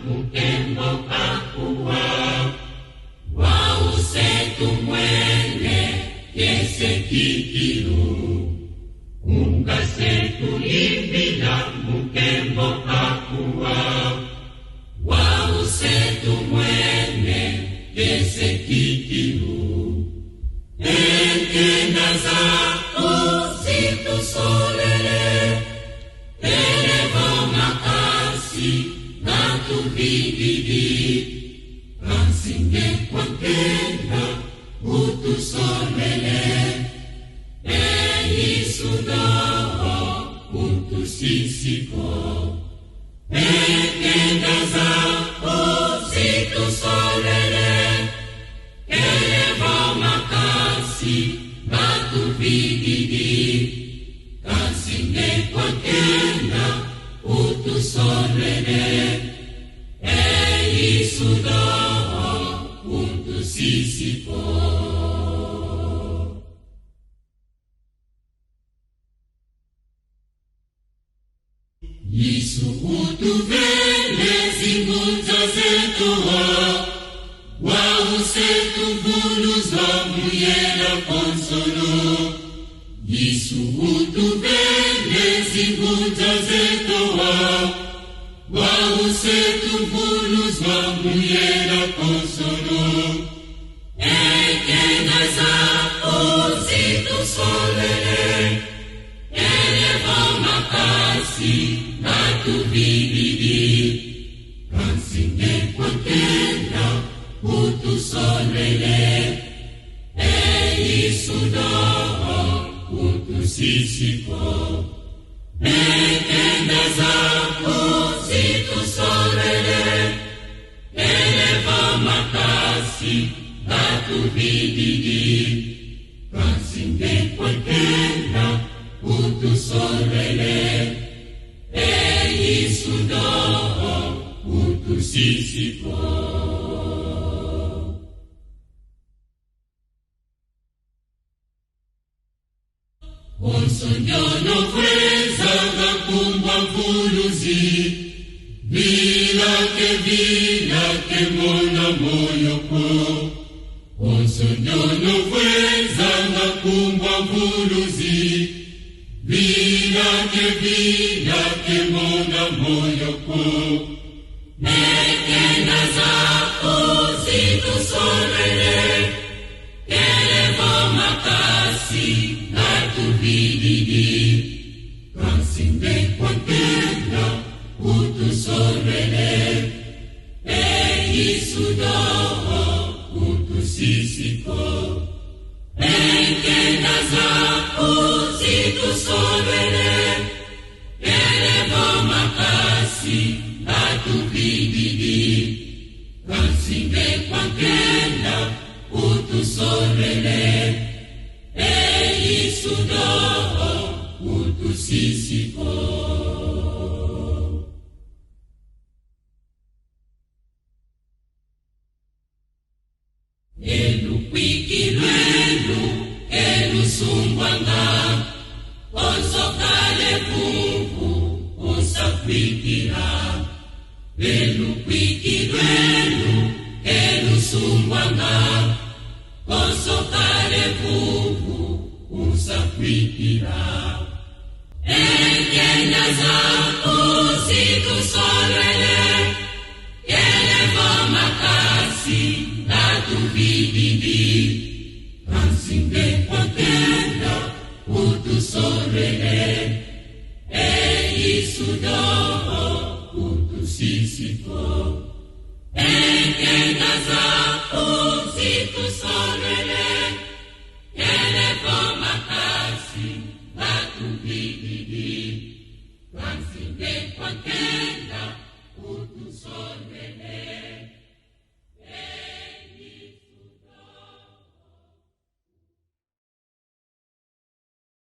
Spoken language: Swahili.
mukembo kakuwa wausetu mwene yese kikilu ungasetu limbila mukembo kakuwa wausetu mwene yese kikilu enkenaza usitusolele elevo makasi natubididi kansinge kwankenda utusolele eisudoho utusisiko enkenaza usitusolele elevo makasi natubididi kansinge kwankenda utusolele eisudoho utusisiko Yesu utuvele zimunza zetuwa wausetu mbuluzwa muyela konsolo Yesu utuvele zimunza zetuwa wausetu mbuluzwa muyela konsolo ekenaza uzitusolele elevo makasi natubididi kansinge kwankenda utusolele eisudoho utusisiko ekenaza uzitusolele elevo makasi natubididi kansinge kwankenda utusolele eisudoho utusisiko Onsonyono kweza gakumbwa mfuluzi Vilake mona moyoko Onsonyono kweza gakumbwa mfuluzi Vilake mona moyoko Nekenaza uzitusolele elevo makasi natubididi kansinge kwankenda utusolele eisudoho utusisiko nekenaza uzitusolele elevo makasi natubididi kansinge kwankenda utusolele eisudoho utusisiko elukwikilwelu elusungwanga onsokale vuvu usakwikila elukwikilwelu elusungwanga onsokale vuvu usakwikila enkenaza uzitusolele elevo makasi natubididi kansinge kwankenda utusolele eisudoho